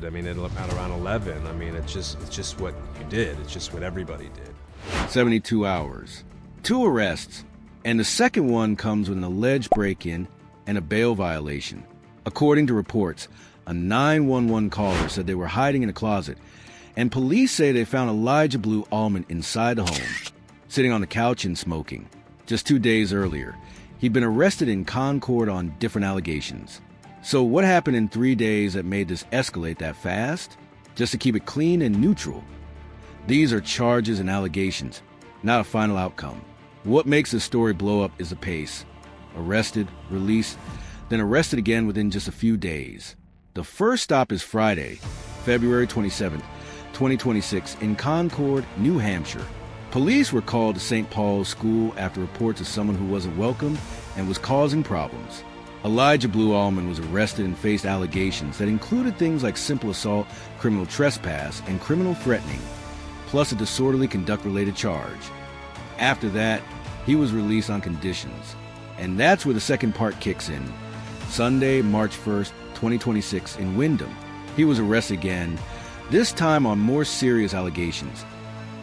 I mean, at around 11, I mean, it's just what you did. It's just what everybody did. 72 hours, 2 arrests, and the second one comes with an alleged break-in and a bail violation. According to reports, a 911 caller said they were hiding in a closet, and police say they found Elijah Blue Allman inside the home, sitting on the couch and smoking. Just 2 days earlier, he'd been arrested in Concord on different allegations. So what happened in 3 days that made this escalate that fast? Just to keep it clean and neutral. These are charges and allegations, not a final outcome. What makes this story blow up is the pace. Arrested, released, then arrested again within just a few days. The first stop is Friday, February 27th, 2026 in Concord, New Hampshire. Police were called to St. Paul's School after reports of someone who wasn't welcome and was causing problems. Elijah Blue Allman was arrested and faced allegations that included things like simple assault, criminal trespass, and criminal threatening, plus a disorderly conduct-related charge. After that, he was released on conditions. And that's where the second part kicks in. Sunday, March 1st, 2026 in Windham. He was arrested again, this time on more serious allegations.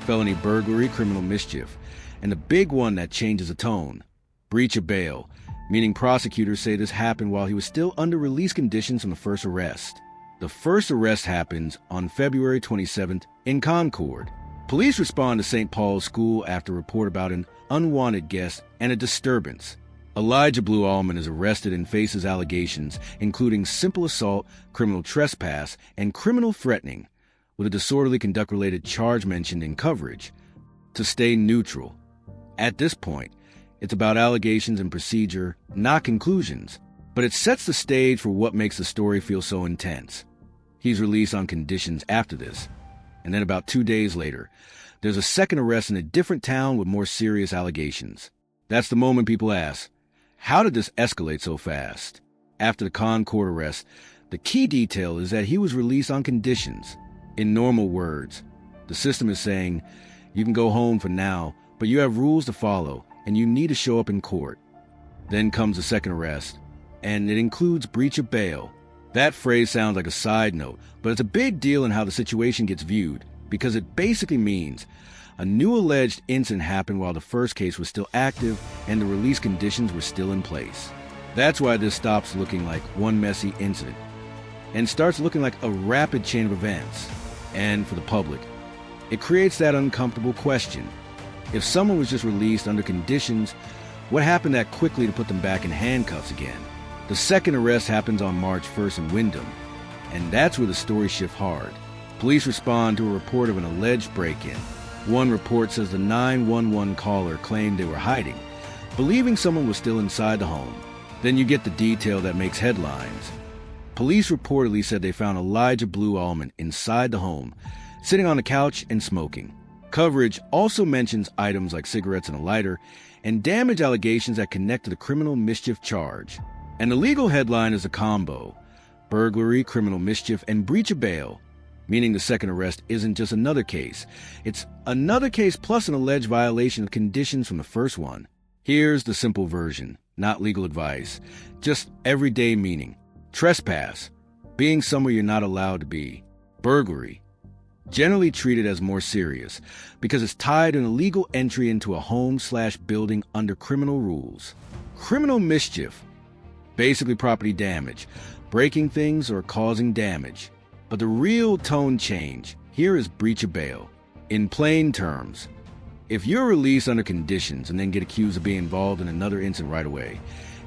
Felony burglary, criminal mischief, and the big one that changes the tone, breach of bail, meaning prosecutors say this happened while he was still under release conditions from the first arrest. The first arrest happens on February 27th in Concord. Police respond to St. Paul's School after a report about an unwanted guest and a disturbance. Elijah Blue Allman is arrested and faces allegations, including simple assault, criminal trespass, and criminal threatening, with a disorderly conduct-related charge mentioned in coverage. To stay neutral. At this point, it's about allegations and procedure, not conclusions, but it sets the stage for what makes the story feel so intense. He's released on conditions after this, and then about 2 days later, there's a second arrest in a different town with more serious allegations. That's the moment people ask, how did this escalate so fast? After the Concord arrest, the key detail is that he was released on conditions. In normal words, the system is saying, you can go home for now, but you have rules to follow, and you need to show up in court. Then comes the second arrest, and it includes breach of bail. That phrase sounds like a side note, but it's a big deal in how the situation gets viewed, because it basically means a new alleged incident happened while the first case was still active and the release conditions were still in place. That's why this stops looking like one messy incident and starts looking like a rapid chain of events. And for the public, it creates that uncomfortable question. If someone was just released under conditions, what happened that quickly to put them back in handcuffs again? The second arrest happens on March 1st in Windham, and that's where the story shifts hard. Police respond to a report of an alleged break-in. One report says the 911 caller claimed they were hiding, believing someone was still inside the home. Then you get the detail that makes headlines. Police reportedly said they found Elijah Blue Allman inside the home, sitting on a couch and smoking. Coverage also mentions items like cigarettes and a lighter, and damage allegations that connect to the criminal mischief charge. And the legal headline is a combo: burglary, criminal mischief, and breach of bail, meaning the second arrest isn't just another case. It's another case plus an alleged violation of conditions from the first one. Here's the simple version, not legal advice, just everyday meaning. Trespass, being somewhere you're not allowed to be. Burglary, generally treated as more serious because it's tied to an illegal entry into a home/building under criminal rules. Criminal mischief, basically property damage, breaking things or causing damage. But the real tone change here is breach of bail. In plain terms, if you're released under conditions and then get accused of being involved in another incident right away,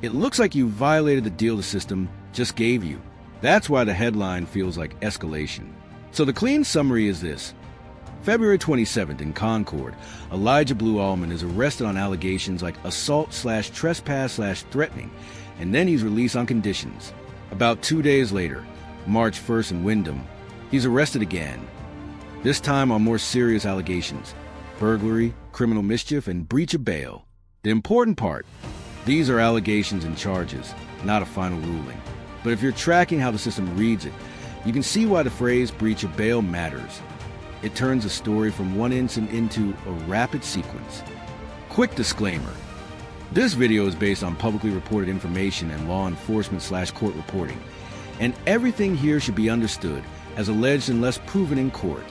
it looks like you violated the deal the system just gave you. That's why the headline feels like escalation. So the clean summary is this. February 27th in Concord, Elijah Blue Allman is arrested on allegations like assault/trespass/threatening, and then he's released on conditions. About 2 days later, March 1st in Windham, he's arrested again, this time on more serious allegations: burglary, criminal mischief, and breach of bail. The important part, these are allegations and charges, not a final ruling. But if you're tracking how the system reads it, you can see why the phrase breach of bail matters. It turns a story from one incident into a rapid sequence. Quick disclaimer. This video is based on publicly reported information and law enforcement/court reporting, and everything here should be understood as alleged unless proven in court.